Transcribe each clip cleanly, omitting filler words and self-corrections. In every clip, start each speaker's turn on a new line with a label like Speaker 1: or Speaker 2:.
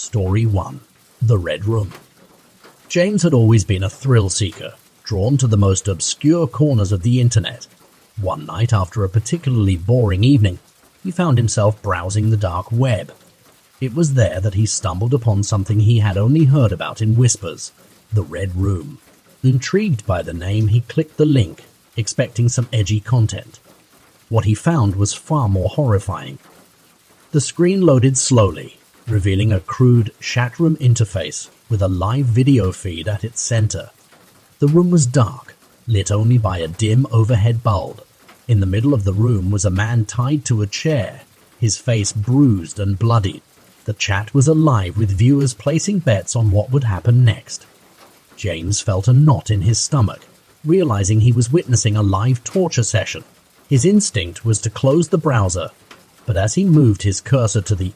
Speaker 1: Story 1. The Red Room. James had always been a thrill seeker, drawn to the most obscure corners of the internet. One night, after a particularly boring evening, he found himself browsing the dark web. It was there that he stumbled upon something he had only heard about in whispers: the Red Room. Intrigued by the name, he clicked the link, expecting some edgy content. What he found was far more horrifying. The screen loaded slowly, revealing a crude chat room interface with a live video feed at its center. The room was dark, lit only by a dim overhead bulb. In the middle of the room was a man tied to a chair, his face bruised and bloodied. The chat was alive with viewers placing bets on what would happen next. James felt a knot in his stomach, realizing he was witnessing a live torture session. His instinct was to close the browser, but as he moved his cursor to the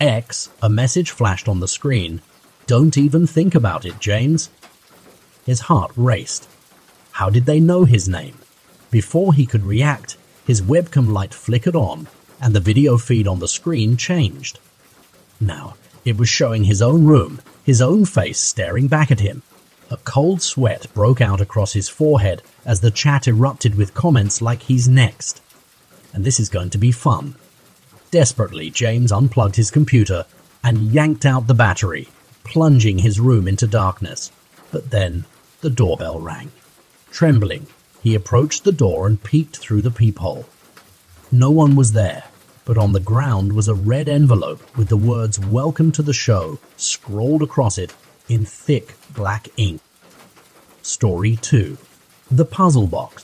Speaker 1: X, a message flashed on the screen. "Don't even think about it, James." His heart raced. How did they know his name? Before he could react, his webcam light flickered on, and the video feed on the screen changed. Now, it was showing his own room, his own face staring back at him. A cold sweat broke out across his forehead as the chat erupted with comments like he's next. And this is going to be fun. Desperately, James unplugged his computer and yanked out the battery, plunging his room into darkness. But then, the doorbell rang. Trembling, he approached the door and peeked through the peephole. No one was there, but on the ground was a red envelope with the words "Welcome to the show" scrawled across it in thick black ink. Story 2. The Puzzle Box.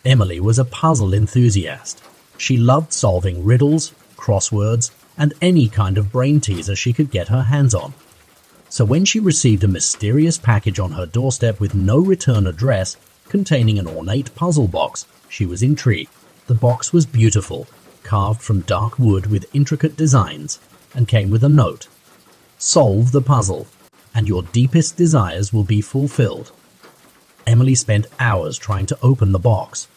Speaker 1: Emily was a puzzle enthusiast. She loved solving riddles, crosswords, and any kind of brain teaser she could get her hands on. So when she received a mysterious package on her doorstep with no return address, containing an ornate puzzle box, she was intrigued. The box was beautiful, carved from dark wood with intricate designs, and came with a note: "Solve the puzzle, and your deepest desires will be fulfilled." Emily spent hours trying to open the box.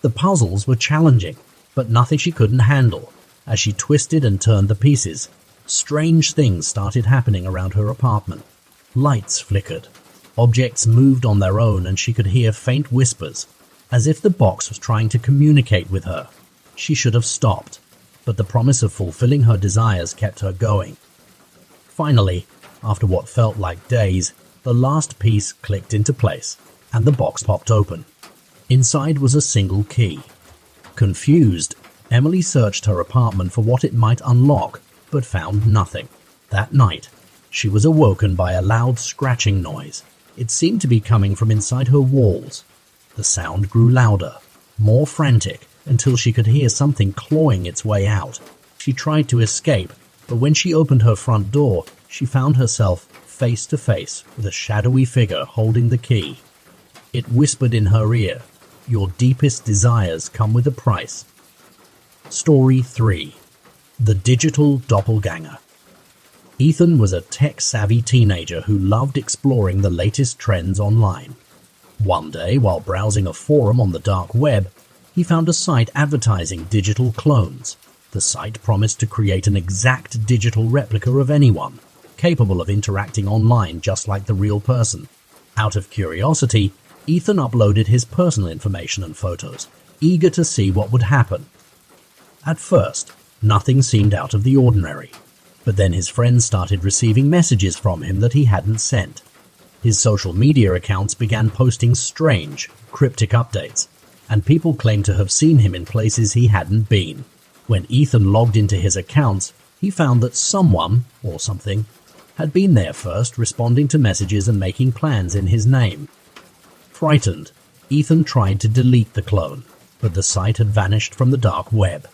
Speaker 1: The puzzles were challenging, but nothing she couldn't handle. As she twisted and turned the pieces, strange things started happening around her apartment. Lights flickered, objects moved on their own, and she could hear faint whispers, as if the box was trying to communicate with her. She should have stopped, but the promise of fulfilling her desires kept her going. Finally, after what felt like days, the last piece clicked into place, and the box popped open. Inside was a single key. Confused, Emily searched her apartment for what it might unlock, but found nothing. That night, she was awoken by a loud scratching noise. It seemed to be coming from inside her walls. The sound grew louder, more frantic, until she could hear something clawing its way out. She tried to escape, but when she opened her front door, she found herself face to face with a shadowy figure holding the key. It whispered in her ear, "Your deepest desires come with a price." Story 3. The Digital Doppelganger. Ethan was a tech-savvy teenager who loved exploring the latest trends online. One day, while browsing a forum on the dark web, he found a site advertising digital clones. The site promised to create an exact digital replica of anyone, capable of interacting online just like the real person. Out of curiosity, Ethan uploaded his personal information and photos, eager to see what would happen. At first, nothing seemed out of the ordinary, but then his friends started receiving messages from him that he hadn't sent. His social media accounts began posting strange, cryptic updates, and people claimed to have seen him in places he hadn't been. When Ethan logged into his accounts, he found that someone, or something, had been there first, responding to messages and making plans in his name. Frightened, Ethan tried to delete the clone, but the site had vanished from the dark web.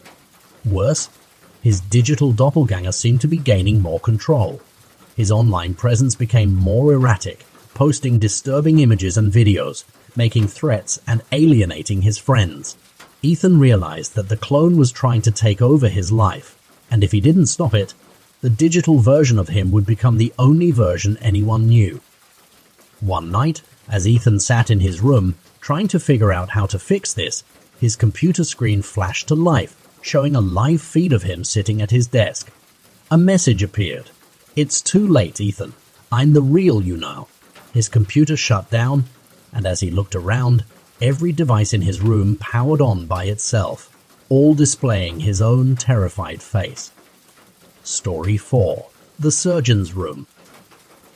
Speaker 1: Worse, his digital doppelganger seemed to be gaining more control. His online presence became more erratic, posting disturbing images and videos, making threats and alienating his friends. Ethan realized that the clone was trying to take over his life, and if he didn't stop it, the digital version of him would become the only version anyone knew. One night, as Ethan sat in his room, trying to figure out how to fix this, his computer screen flashed to life, showing a live feed of him sitting at his desk. A message appeared. "It's too late, Ethan. I'm the real you now." His computer shut down, and as he looked around, every device in his room powered on by itself, all displaying his own terrified face. Story 4. The Surgeon's Room.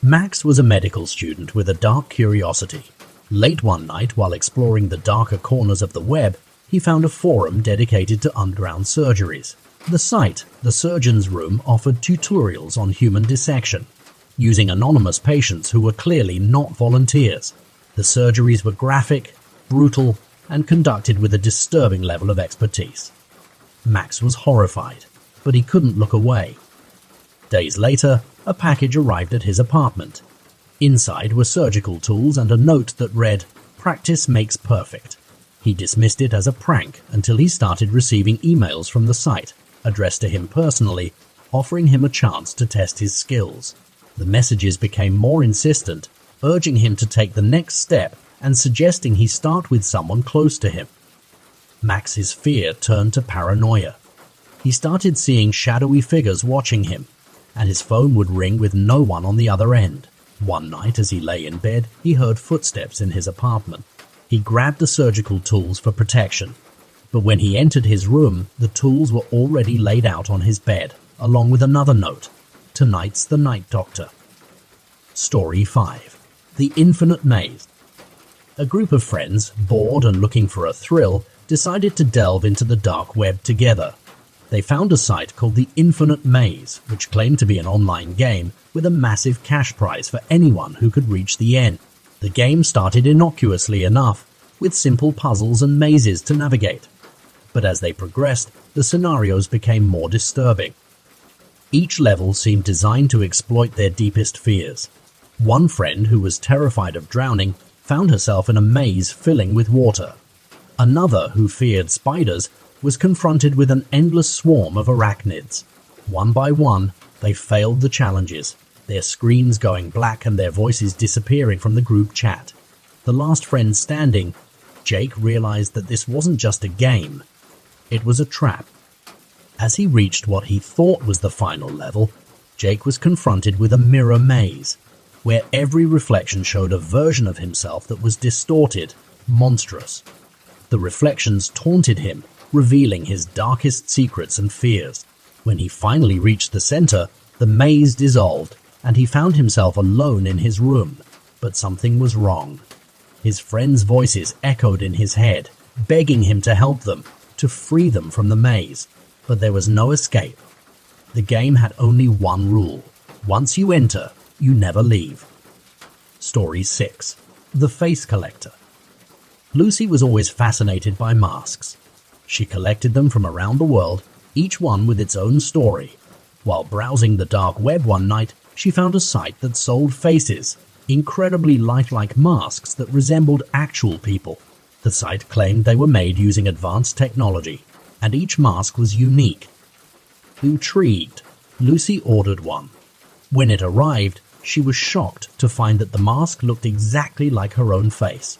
Speaker 1: Max was a medical student with a dark curiosity. Late one night, while exploring the darker corners of the web, he found a forum dedicated to underground surgeries. The site, The Surgeon's Room, offered tutorials on human dissection, using anonymous patients who were clearly not volunteers. The surgeries were graphic, brutal, and conducted with a disturbing level of expertise. Max was horrified, but he couldn't look away. Days later, a package arrived at his apartment. Inside were surgical tools and a note that read, "Practice makes perfect." He dismissed it as a prank until he started receiving emails from the site, addressed to him personally, offering him a chance to test his skills. The messages became more insistent, urging him to take the next step and suggesting he start with someone close to him. Max's fear turned to paranoia. He started seeing shadowy figures watching him, and his phone would ring with no one on the other end. One night, as he lay in bed, he heard footsteps in his apartment. He grabbed the surgical tools for protection, but when he entered his room, the tools were already laid out on his bed, along with another note, "Tonight's the night, doctor." Story 5. The Infinite Maze. A group of friends, bored and looking for a thrill, decided to delve into the dark web together. They found a site called the Infinite Maze, which claimed to be an online game with a massive cash prize for anyone who could reach the end. The game started innocuously enough, with simple puzzles and mazes to navigate. But as they progressed, the scenarios became more disturbing. Each level seemed designed to exploit their deepest fears. One friend, who was terrified of drowning, found herself in a maze filling with water. Another, who feared spiders, was confronted with an endless swarm of arachnids. One by one, they failed the challenges, their screens going black and their voices disappearing from the group chat. The last friend standing, Jake, realized that this wasn't just a game. It was a trap. As he reached what he thought was the final level, Jake was confronted with a mirror maze, where every reflection showed a version of himself that was distorted, monstrous. The reflections taunted him, revealing his darkest secrets and fears. When he finally reached the center, the maze dissolved, and he found himself alone in his room. But something was wrong. His friends' voices echoed in his head, begging him to help them, to free them from the maze. But there was no escape. The game had only one rule. Once you enter, you never leave. Story 6. The Face Collector. Lucy was always fascinated by masks. She collected them from around the world, each one with its own story. While browsing the dark web one night, she found a site that sold faces, incredibly lifelike masks that resembled actual people. The site claimed they were made using advanced technology, and each mask was unique. Intrigued, Lucy ordered one. When it arrived, she was shocked to find that the mask looked exactly like her own face.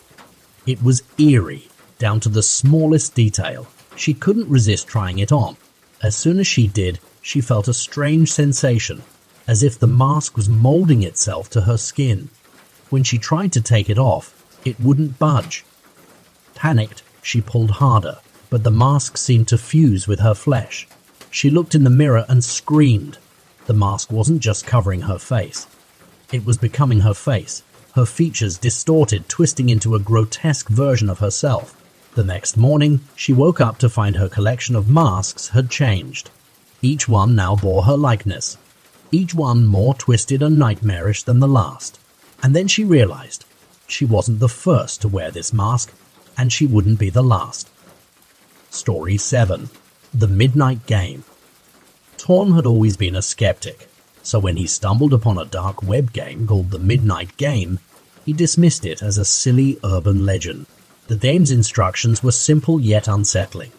Speaker 1: It was eerie, down to the smallest detail. She couldn't resist trying it on. As soon as she did, she felt a strange sensation, as if the mask was molding itself to her skin. When she tried to take it off, it wouldn't budge. Panicked, she pulled harder, but the mask seemed to fuse with her flesh. She looked in the mirror and screamed. The mask wasn't just covering her face. It was becoming her face, her features distorted, twisting into a grotesque version of herself. The next morning, she woke up to find her collection of masks had changed. Each one now bore her likeness, each one more twisted and nightmarish than the last. And then she realized she wasn't the first to wear this mask, and she wouldn't be the last. Story 7. The Midnight Game. Torn had always been a skeptic, so when he stumbled upon a dark web game called The Midnight Game, he dismissed it as a silly urban legend. The game's instructions were simple yet unsettling.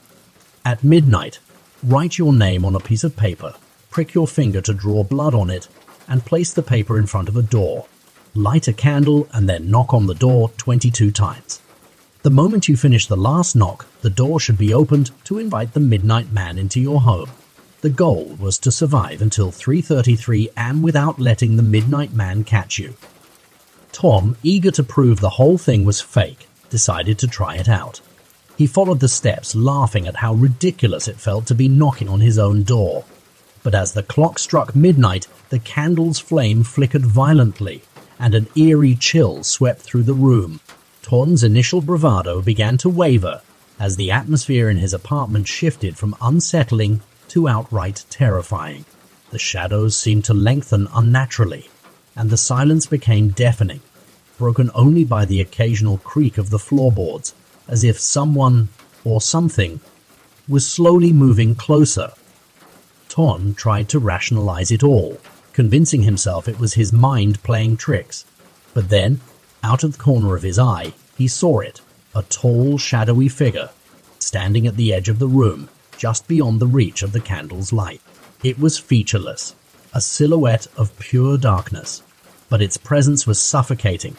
Speaker 1: At midnight, write your name on a piece of paper, prick your finger to draw blood on it, and place the paper in front of a door. Light a candle and then knock on the door 22 times. The moment you finish the last knock, the door should be opened to invite the Midnight Man into your home. The goal was to survive until 3:33 am without letting the Midnight Man catch you. Tom, eager to prove the whole thing was fake, decided to try it out. He followed the steps, laughing at how ridiculous it felt to be knocking on his own door. But as the clock struck midnight, the candle's flame flickered violently, and an eerie chill swept through the room. Tom's initial bravado began to waver as the atmosphere in his apartment shifted from unsettling to outright terrifying. The shadows seemed to lengthen unnaturally, and the silence became deafening, broken only by the occasional creak of the floorboards, as if someone or something was slowly moving closer. Tom tried to rationalize it all, convincing himself it was his mind playing tricks. But then, out of the corner of his eye, he saw it, a tall, shadowy figure, standing at the edge of the room, just beyond the reach of the candle's light. It was featureless, a silhouette of pure darkness, but its presence was suffocating,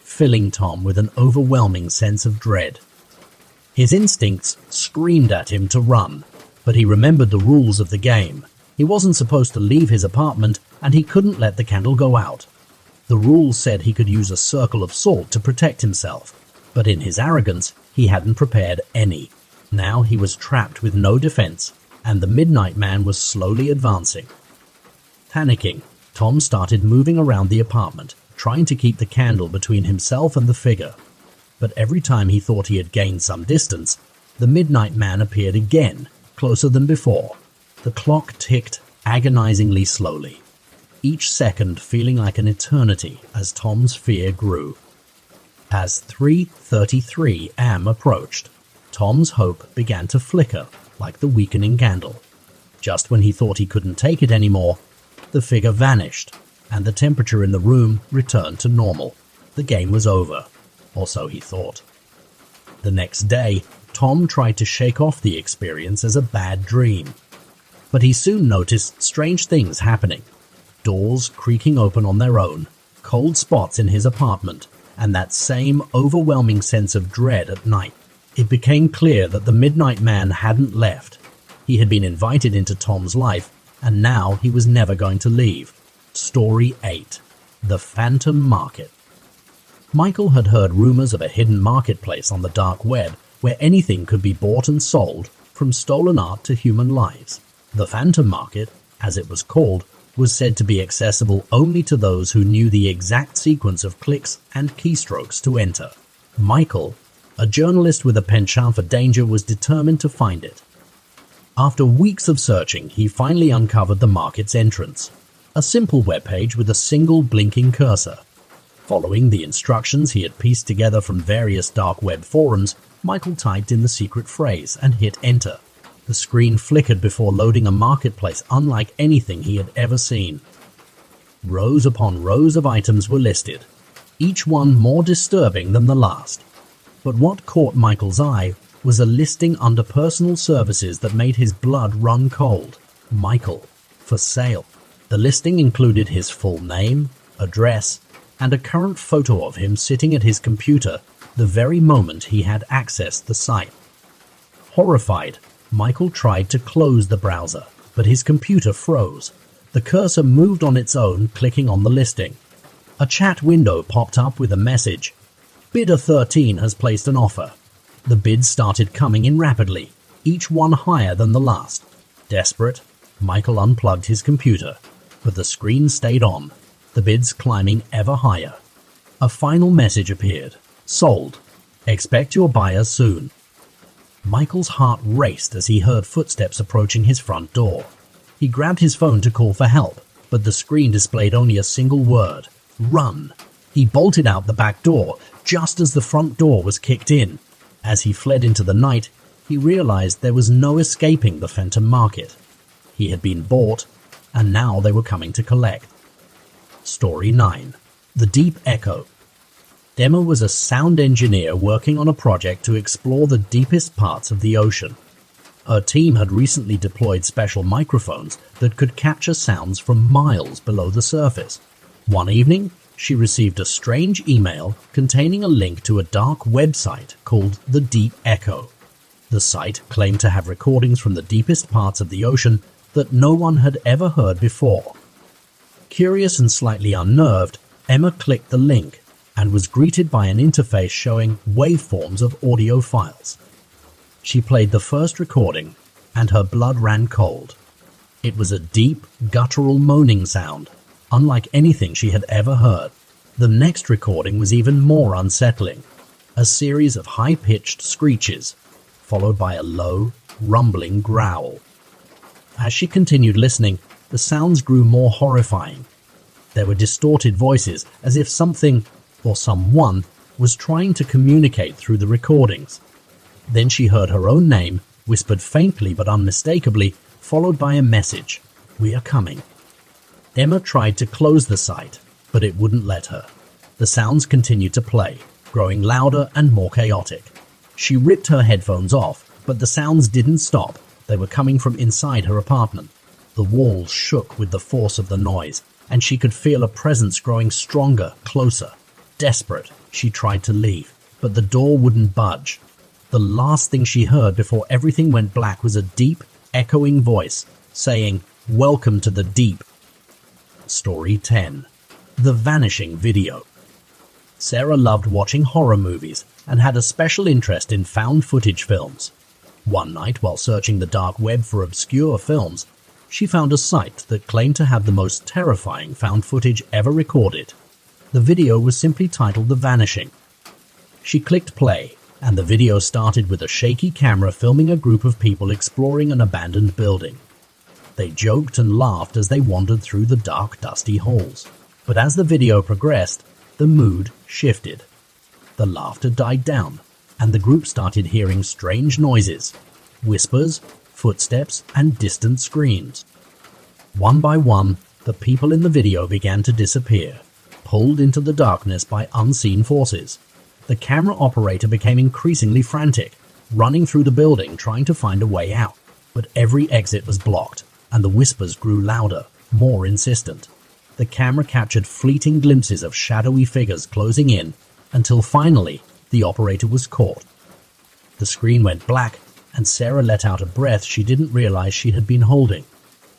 Speaker 1: filling Tom with an overwhelming sense of dread. His instincts screamed at him to run, but he remembered the rules of the game. He wasn't supposed to leave his apartment, and he couldn't let the candle go out. The rules said he could use a circle of salt to protect himself, but in his arrogance, he hadn't prepared any. Now he was trapped with no defense, and the Midnight Man was slowly advancing. Panicking, Tom started moving around the apartment, trying to keep the candle between himself and the figure. But every time he thought he had gained some distance, the Midnight Man appeared again, closer than before. The clock ticked agonizingly slowly, each second feeling like an eternity as Tom's fear grew. As 3:33 am approached, Tom's hope began to flicker like the weakening candle. Just when he thought he couldn't take it anymore, the figure vanished, and the temperature in the room returned to normal. The game was over, or so he thought. The next day, Tom tried to shake off the experience as a bad dream. But he soon noticed strange things happening. Doors creaking open on their own, cold spots in his apartment, and that same overwhelming sense of dread at night. It became clear that the Midnight Man hadn't left. He had been invited into Tom's life, and now he was never going to leave. Story 8. The Phantom Market. Michael had heard rumors of a hidden marketplace on the dark web where anything could be bought and sold, from stolen art to human lives. The Phantom Market, as it was called, was said to be accessible only to those who knew the exact sequence of clicks and keystrokes to enter. Michael, a journalist with a penchant for danger, was determined to find it. After weeks of searching, he finally uncovered the market's entrance, a simple webpage with a single blinking cursor. Following the instructions he had pieced together from various dark web forums, Michael typed in the secret phrase and hit enter. The screen flickered before loading a marketplace unlike anything he had ever seen. Rows upon rows of items were listed, each one more disturbing than the last. But what caught Michael's eye was a listing under personal services that made his blood run cold. Michael, for sale. The listing included his full name, address, and a current photo of him sitting at his computer the very moment he had accessed the site. Horrified, Michael tried to close the browser, but his computer froze. The cursor moved on its own, clicking on the listing. A chat window popped up with a message. Bidder 13 has placed an offer. The bids started coming in rapidly, each one higher than the last. Desperate, Michael unplugged his computer, but the screen stayed on, the bids climbing ever higher. A final message appeared. Sold. Expect your buyer soon. Michael's heart raced as he heard footsteps approaching his front door. He grabbed his phone to call for help, but the screen displayed only a single word: run. He bolted out the back door just as the front door was kicked in. As he fled into the night, he realized there was no escaping the Phantom Market. He had been bought, and now they were coming to collect. Story 9. The Deep Echo. Emma was a sound engineer working on a project to explore the deepest parts of the ocean. Her team had recently deployed special microphones that could capture sounds from miles below the surface. One evening, she received a strange email containing a link to a dark website called The Deep Echo. The site claimed to have recordings from the deepest parts of the ocean that no one had ever heard before. Curious and slightly unnerved, Emma clicked the link and was greeted by an interface showing waveforms of audio files. She played the first recording, and her blood ran cold. It was a deep, guttural moaning sound, unlike anything she had ever heard. The next recording was even more unsettling, a series of high-pitched screeches, followed by a low, rumbling growl. As she continued listening, the sounds grew more horrifying. There were distorted voices, as if something, or someone, was trying to communicate through the recordings. Then she heard her own name, whispered faintly but unmistakably, followed by a message, "We are coming." Emma tried to close the site, but it wouldn't let her. The sounds continued to play, growing louder and more chaotic. She ripped her headphones off, but the sounds didn't stop. They were coming from inside her apartment. The walls shook with the force of the noise, and she could feel a presence growing stronger, closer. Desperate, she tried to leave, but the door wouldn't budge. The last thing she heard before everything went black was a deep, echoing voice saying, "Welcome to the deep." Story 10. The Vanishing Video. Sarah loved watching horror movies and had a special interest in found footage films. One night, while searching the dark web for obscure films, she found a site that claimed to have the most terrifying found footage ever recorded. The video was simply titled The Vanishing. She clicked play, and the video started with a shaky camera filming a group of people exploring an abandoned building. They joked and laughed as they wandered through the dark, dusty halls. But as the video progressed, the mood shifted. The laughter died down, and the group started hearing strange noises, whispers, footsteps, and distant screams. One by one, the people in the video began to disappear, pulled into the darkness by unseen forces. The camera operator became increasingly frantic, running through the building trying to find a way out. But every exit was blocked, and the whispers grew louder, more insistent. The camera captured fleeting glimpses of shadowy figures closing in, until finally, the operator was caught. The screen went black, and Sarah let out a breath she didn't realize she had been holding.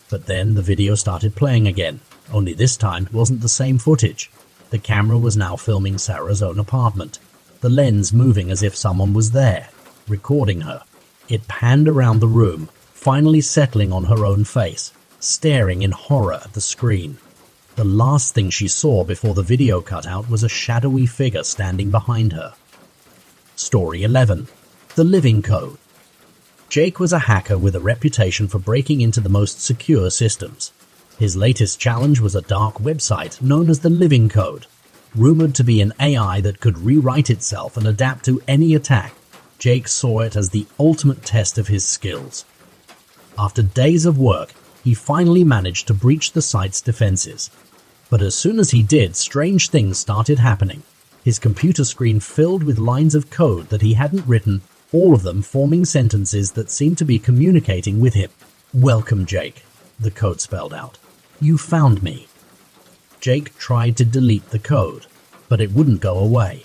Speaker 1: But then the video started playing again, only this time it wasn't the same footage. The camera was now filming Sarah's own apartment, the lens moving as if someone was there, recording her. It panned around the room, finally settling on her own face, staring in horror at the screen. The last thing she saw before the video cut out was a shadowy figure standing behind her. Story 11. The Living Code. Jake was a hacker with a reputation for breaking into the most secure systems. His latest challenge was a dark website known as the Living Code. Rumored to be an AI that could rewrite itself and adapt to any attack, Jake saw it as the ultimate test of his skills. After days of work, he finally managed to breach the site's defenses. But as soon as he did, strange things started happening. His computer screen filled with lines of code that he hadn't written, all of them forming sentences that seemed to be communicating with him. "Welcome, Jake," the code spelled out. "You found me." Jake tried to delete the code, but it wouldn't go away.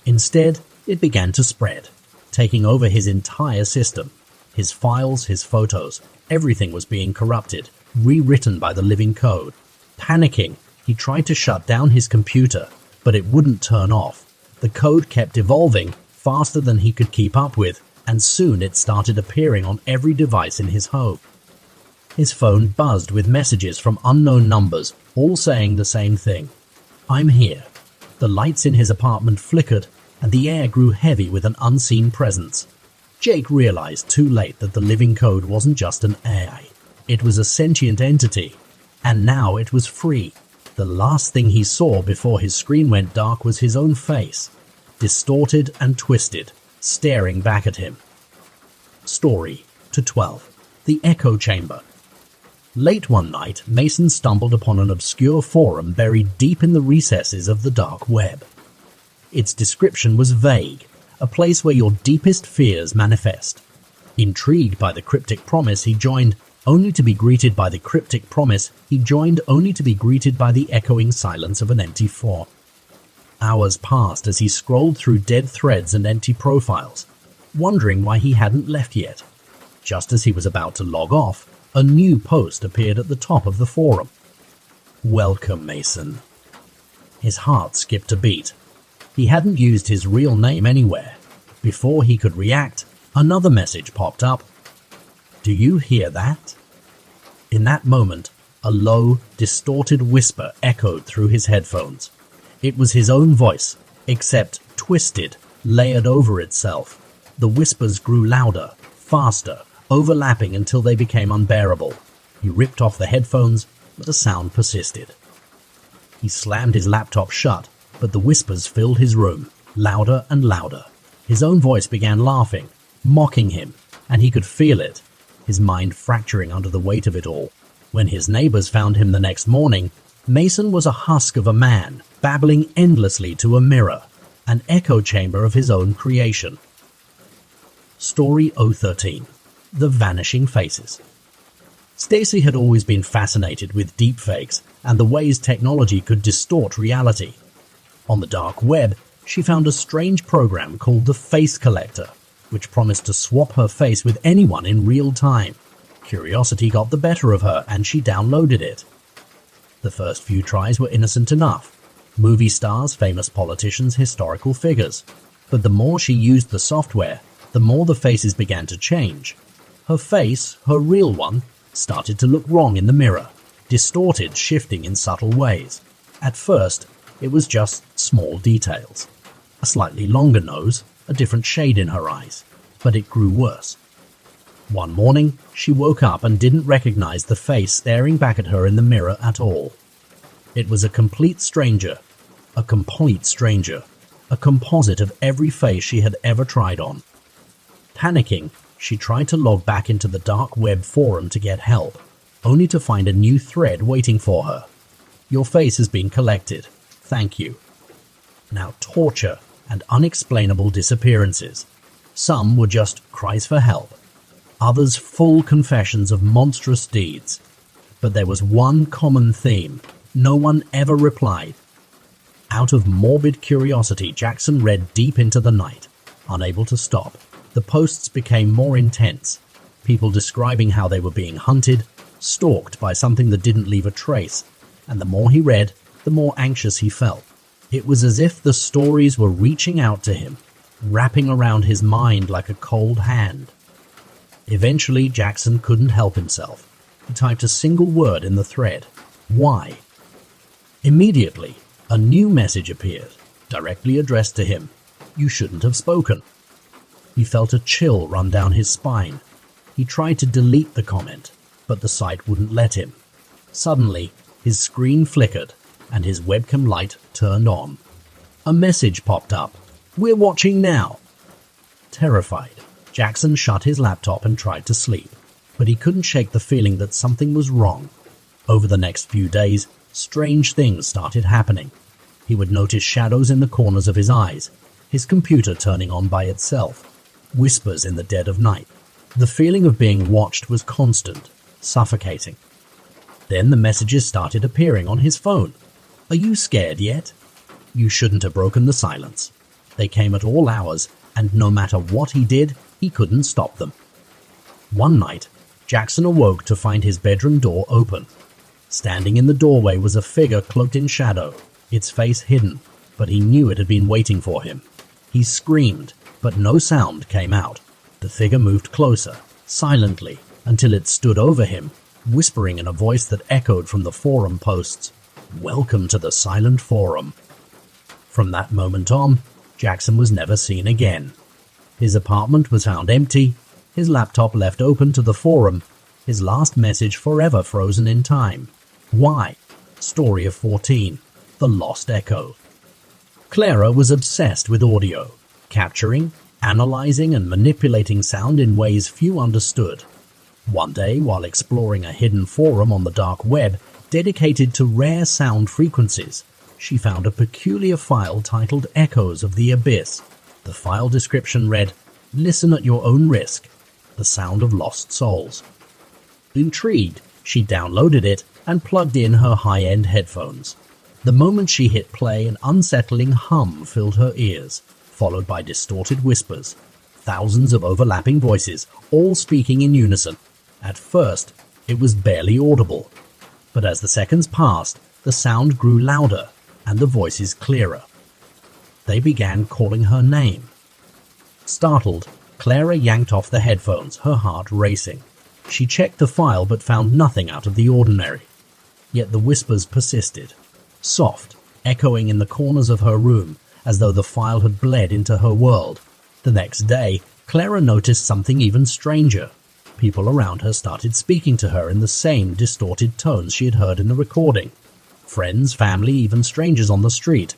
Speaker 1: Instead, it began to spread, taking over his entire system. His files, his photos, everything was being corrupted, rewritten by the Living Code. Panicking, he tried to shut down his computer, but it wouldn't turn off. The code kept evolving faster than he could keep up with, and soon it started appearing on every device in his home. His phone buzzed with messages from unknown numbers, all saying the same thing. "I'm here." The lights in his apartment flickered, and the air grew heavy with an unseen presence. Jake realized too late that the Living Code wasn't just an AI. It was a sentient entity, and now it was free. The last thing he saw before his screen went dark was his own face, distorted and twisted, staring back at him. Story 12. The Echo Chamber. Late one night, Mason stumbled upon an obscure forum buried deep in the recesses of the dark web. Its description was vague, a place where your deepest fears manifest. Intrigued by the cryptic promise, he joined, only to be greeted by the echoing silence of an empty forum. Hours passed as he scrolled through dead threads and empty profiles, wondering why he hadn't left yet. Just as he was about to log off, a new post appeared at the top of the forum. "Welcome, Mason." His heart skipped a beat. He hadn't used his real name anywhere. Before he could react, another message popped up. "Do you hear that?" In that moment, a low, distorted whisper echoed through his headphones. It was his own voice, except twisted, layered over itself. The whispers grew louder, faster, overlapping until they became unbearable. He ripped off the headphones, but the sound persisted. He slammed his laptop shut, but the whispers filled his room, louder and louder. His own voice began laughing, mocking him, and he could feel it, his mind fracturing under the weight of it all. When his neighbors found him the next morning, Mason was a husk of a man, babbling endlessly to a mirror, an echo chamber of his own creation. Story 013. The Vanishing Faces. Stacy had always been fascinated with deepfakes and the ways technology could distort reality. On the dark web, she found a strange program called the Face Collector, which promised to swap her face with anyone in real time. Curiosity got the better of her and she downloaded it. The first few tries were innocent enough. Movie stars, famous politicians, historical figures. But the more she used the software, the more the faces began to change. Her face, her real one, started to look wrong in the mirror, distorted, shifting in subtle ways. At first, it was just small details. A slightly longer nose, a different shade in her eyes. But it grew worse. One morning, she woke up and didn't recognize the face staring back at her in the mirror at all. It was a complete stranger, a composite of every face she had ever tried on. Panicking, she tried to log back into the dark web forum to get help, only to find a new thread waiting for her. "Your face has been collected. Thank you." Now torture and unexplainable disappearances. Some were just cries for help. Others full confessions of monstrous deeds. But there was one common theme. No one ever replied. Out of morbid curiosity, Jackson read deep into the night, unable to stop. The posts became more intense, people describing how they were being hunted, stalked by something that didn't leave a trace, and the more he read, the more anxious he felt. It was as if the stories were reaching out to him, wrapping around his mind like a cold hand. Eventually, Jackson couldn't help himself. He typed a single word in the thread. "Why?" Immediately, a new message appeared, directly addressed to him. "You shouldn't have spoken." He felt a chill run down his spine. He tried to delete the comment, but the site wouldn't let him. Suddenly, his screen flickered, and his webcam light turned on. A message popped up. "We're watching now." Terrified, Jackson shut his laptop and tried to sleep, but he couldn't shake the feeling that something was wrong. Over the next few days, strange things started happening. He would notice shadows in the corners of his eyes, his computer turning on by itself, whispers in the dead of night. The feeling of being watched was constant, suffocating. Then the messages started appearing on his phone. "Are you scared yet?" You shouldn't have broken the silence. They came at all hours, and no matter what he did, he couldn't stop them. One night, Jackson awoke to find his bedroom door open. Standing in the doorway was a figure cloaked in shadow, its face hidden, but he knew it had been waiting for him. He screamed, but no sound came out. The figure moved closer, silently, until it stood over him, whispering in a voice that echoed from the forum posts, "Welcome to the Silent Forum." From that moment on, Jackson was never seen again. His apartment was found empty, his laptop left open to the forum, his last message forever frozen in time. Why? Story of 14. The Lost Echo. Clara was obsessed with audio, capturing, analyzing and manipulating sound in ways few understood. One day, while exploring a hidden forum on the dark web dedicated to rare sound frequencies, she found a peculiar file titled Echoes of the Abyss. The file description read, "Listen at your own risk. The sound of lost souls." Intrigued, she downloaded it and plugged in her high-end headphones. The moment she hit play, an unsettling hum filled her ears, followed by distorted whispers, thousands of overlapping voices, all speaking in unison. At first, It was barely audible, but as the seconds passed, the sound grew louder and the voices clearer. They began calling her name. Startled, Clara yanked off the headphones, her heart racing. She checked the file but found nothing out of the ordinary. Yet the whispers persisted, soft, echoing in the corners of her room, as though the file had bled into her world. The next day, Clara noticed something even stranger. People around her started speaking to her in the same distorted tones she had heard in the recording. Friends, family, even strangers on the street.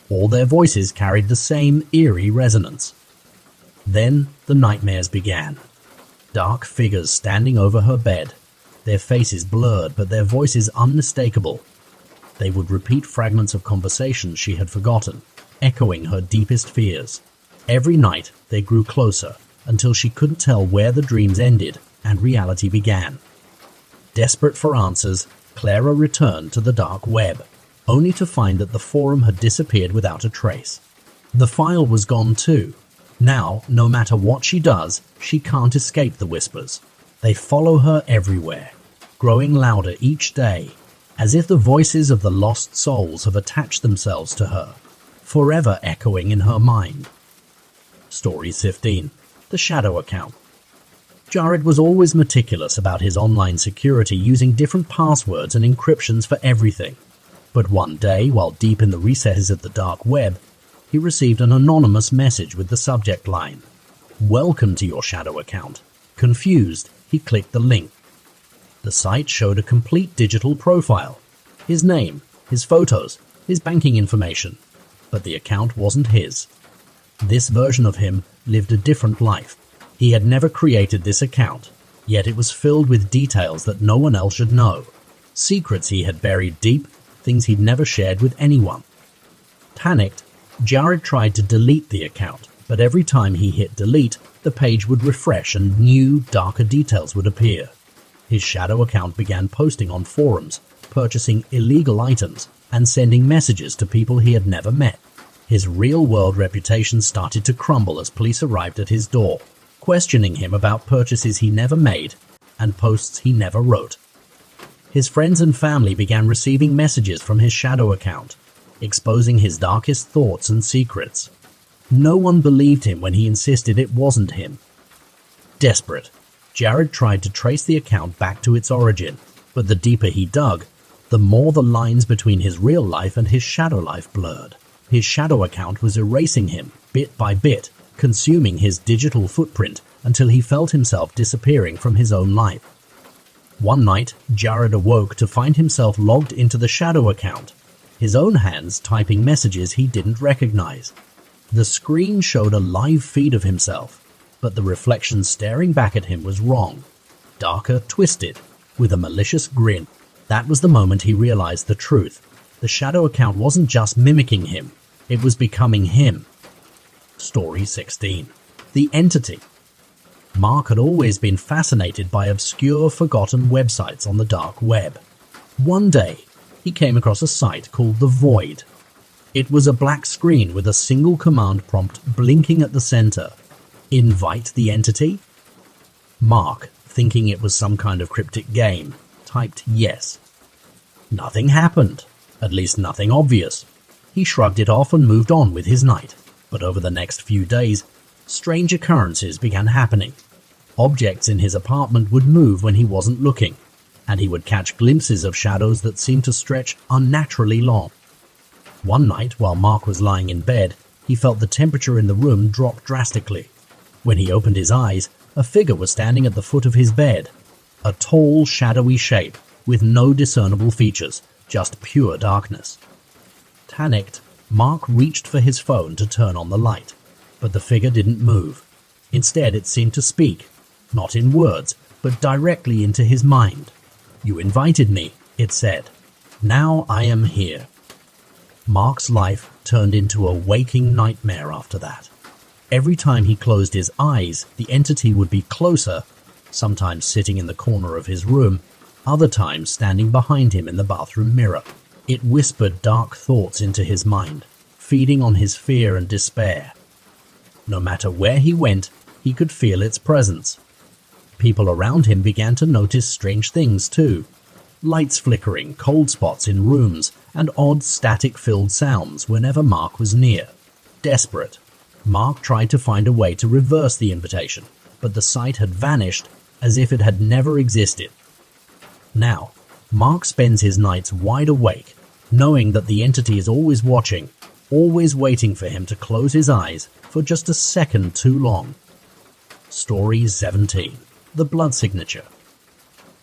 Speaker 1: All their voices carried the same eerie resonance. Then the nightmares began. Dark figures standing over her bed, their faces blurred but their voices unmistakable. They would repeat fragments of conversations she had forgotten, echoing her deepest fears. Every night they grew closer until she couldn't tell where the dreams ended and reality began. Desperate for answers, Clara returned to the dark web, only to find that the forum had disappeared without a trace. The file was gone too. Now, no matter what she does, she can't escape the whispers. They follow her everywhere, growing louder each day, as if the voices of the lost souls have attached themselves to her, forever echoing in her mind. Story 15. The Shadow Account. Jared was always meticulous about his online security, using different passwords and encryptions for everything. But one day, while deep in the recesses of the dark web, he received an anonymous message with the subject line, "Welcome to your shadow account." Confused, he clicked the link. The site showed a complete digital profile. His name, his photos, his banking information. But the account wasn't his. This version of him lived a different life. He had never created this account, yet it was filled with details that no one else should know. Secrets he had buried deep, things he'd never shared with anyone. Panicked, Jared tried to delete the account, but every time he hit delete, the page would refresh and new, darker details would appear. His shadow account began posting on forums, purchasing illegal items, and sending messages to people he had never met. His real-world reputation started to crumble as police arrived at his door, questioning him about purchases he never made and posts he never wrote. His friends and family began receiving messages from his shadow account, exposing his darkest thoughts and secrets. No one believed him when he insisted it wasn't him. Desperate, Jared tried to trace the account back to its origin, but the deeper he dug, the more the lines between his real life and his shadow life blurred. His shadow account was erasing him, bit by bit, consuming his digital footprint until he felt himself disappearing from his own life. One night, Jared awoke to find himself logged into the shadow account, his own hands typing messages he didn't recognize. The screen showed a live feed of himself, but the reflection staring back at him was wrong, darker, twisted, with a malicious grin. That was the moment he realized the truth. The shadow account wasn't just mimicking him, it was becoming him. Story 16. The Entity. Mark had always been fascinated by obscure, forgotten websites on the dark web. One day, he came across a site called The Void. It was a black screen with a single command prompt blinking at the center. Invite the entity? Mark, thinking it was some kind of cryptic game, typed yes. Nothing happened, at least nothing obvious. He shrugged it off and moved on with his night. But over the next few days, strange occurrences began happening. Objects in his apartment would move when he wasn't looking, and he would catch glimpses of shadows that seemed to stretch unnaturally long. One night, while Mark was lying in bed, he felt the temperature in the room drop drastically. When he opened his eyes, a figure was standing at the foot of his bed. A tall, shadowy shape, with no discernible features, just pure darkness. Panicked, Mark reached for his phone to turn on the light, but the figure didn't move. Instead, it seemed to speak, not in words, but directly into his mind. "You invited me," it said. "Now I am here." Mark's life turned into a waking nightmare after that. Every time he closed his eyes, the entity would be closer, sometimes sitting in the corner of his room, other times standing behind him in the bathroom mirror. It whispered dark thoughts into his mind, feeding on his fear and despair. No matter where he went, he could feel its presence. People around him began to notice strange things too. Lights flickering, cold spots in rooms, and odd static-filled sounds whenever Mark was near. Desperate, Mark tried to find a way to reverse the invitation, but the site had vanished as if it had never existed. Now, Mark spends his nights wide awake, knowing that the entity is always watching, always waiting for him to close his eyes for just a second too long. Story 17. The Blood Signature.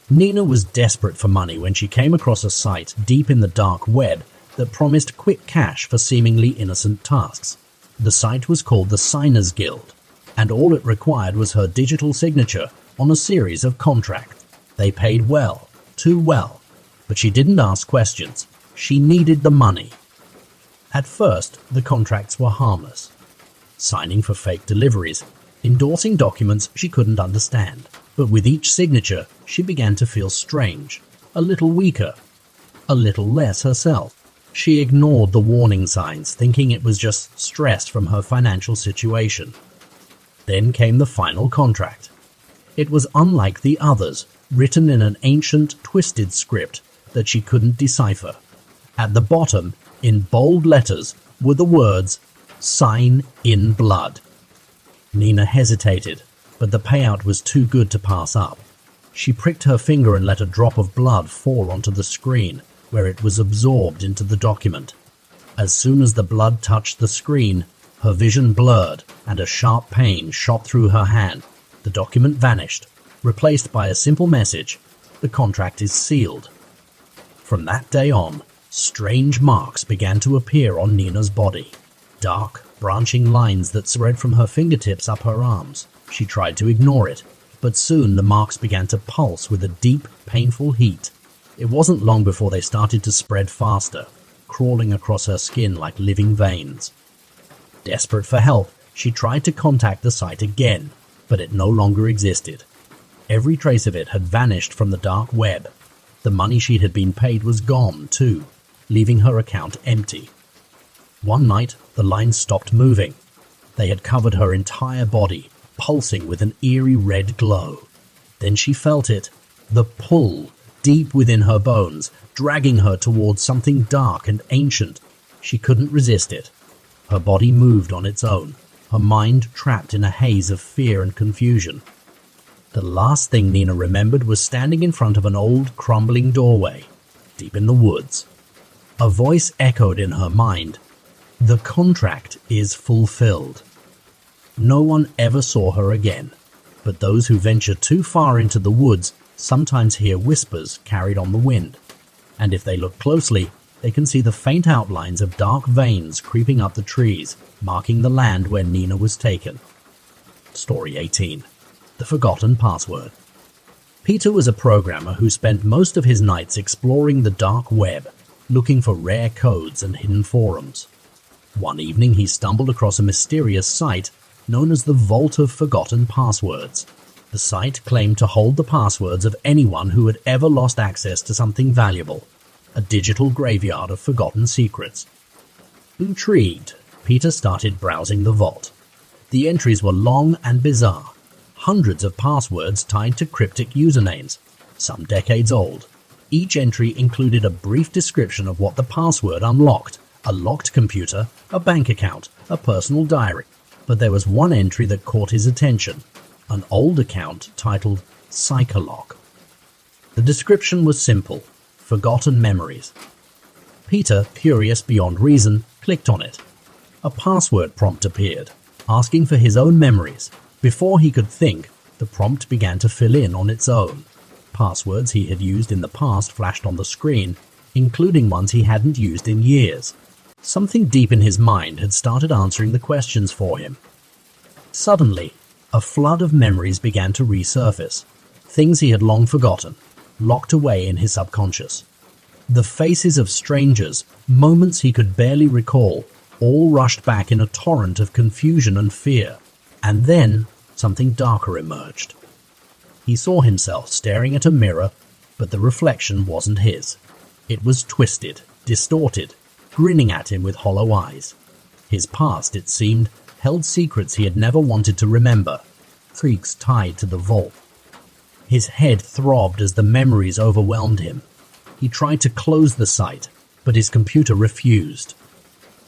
Speaker 1: Nina was desperate for money when she came across a site deep in the dark web that promised quick cash for seemingly innocent tasks. The site was called the Signers Guild, and all it required was her digital signature on a series of contracts. They paid well, too well, but she didn't ask questions. She needed the money. At first, the contracts were harmless. Signing for fake deliveries, endorsing documents she couldn't understand. But with each signature, she began to feel strange, a little weaker, a little less herself. She ignored the warning signs, thinking it was just stress from her financial situation. Then came the final contract. It was unlike the others, written in an ancient, twisted script that she couldn't decipher. At the bottom, in bold letters, were the words, "Sign in blood." Nina hesitated, but the payout was too good to pass up. She pricked her finger and let a drop of blood fall onto the screen, where it was absorbed into the document. As soon as the blood touched the screen, her vision blurred and a sharp pain shot through her hand. The document vanished, replaced by a simple message, "The contract is sealed." From that day on, strange marks began to appear on Nina's body. Dark, branching lines that spread from her fingertips up her arms. She tried to ignore it, but soon the marks began to pulse with a deep, painful heat. It wasn't long before they started to spread faster, crawling across her skin like living veins. Desperate for help, she tried to contact the site again, but it no longer existed. Every trace of it had vanished from the dark web. The money she had been paid was gone, too, leaving her account empty. One night, the lines stopped moving. They had covered her entire body, pulsing with an eerie red glow. Then she felt it, the pull, deep within her bones, dragging her towards something dark and ancient. She couldn't resist it. Her body moved on its own, her mind trapped in a haze of fear and confusion. The last thing Nina remembered was standing in front of an old, crumbling doorway, deep in the woods. A voice echoed in her mind, "The contract is fulfilled." No one ever saw her again, but those who venture too far into the woods sometimes hear whispers carried on the wind, and if they look closely, they can see the faint outlines of dark veins creeping up the trees, marking the land where Nina was taken. Story 18. The Forgotten Password. Peter was a programmer who spent most of his nights exploring the dark web, looking for rare codes and hidden forums. One evening he stumbled across a mysterious site known as the Vault of Forgotten Passwords. The site claimed to hold the passwords of anyone who had ever lost access to something valuable, a digital graveyard of forgotten secrets. Intrigued, Peter started browsing the vault. The entries were long and bizarre, hundreds of passwords tied to cryptic usernames, some decades old. Each entry included a brief description of what the password unlocked: a locked computer, a bank account, a personal diary. But there was one entry that caught his attention, an old account titled Psycholock. The description was simple: forgotten memories. Peter, curious beyond reason, clicked on it. A password prompt appeared, asking for his own memories. Before he could think, the prompt began to fill in on its own. Passwords he had used in the past flashed on the screen, including ones he hadn't used in years. Something deep in his mind had started answering the questions for him. Suddenly, a flood of memories began to resurface, things he had long forgotten, locked away in his subconscious. The faces of strangers, moments he could barely recall, all rushed back in a torrent of confusion and fear. And then, something darker emerged. He saw himself staring at a mirror, but the reflection wasn't his. It was twisted, distorted, grinning at him with hollow eyes. His past, it seemed, held secrets he had never wanted to remember, freaks tied to the vault. His head throbbed as the memories overwhelmed him. He tried to close the site, but his computer refused.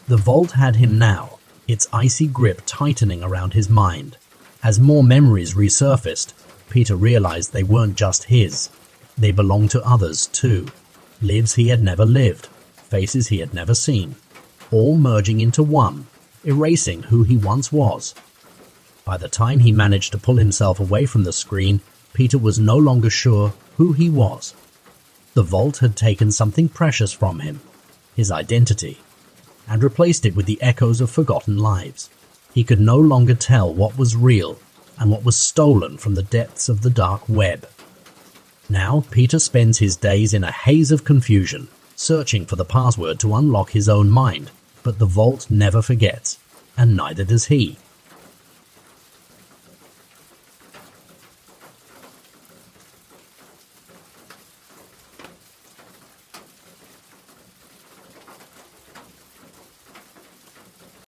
Speaker 1: The vault had him now, its icy grip tightening around his mind. As more memories resurfaced, Peter realized they weren't just his. They belonged to others too. Lives he had never lived, faces he had never seen, all merging into one, erasing who he once was. By the time he managed to pull himself away from the screen, Peter was no longer sure who he was. The vault had taken something precious from him, his identity, and replaced it with the echoes of forgotten lives. He could no longer tell what was real and what was stolen from the depths of the dark web. Now Peter spends his days in a haze of confusion, searching for the password to unlock his own mind, but the vault never forgets, and neither does he.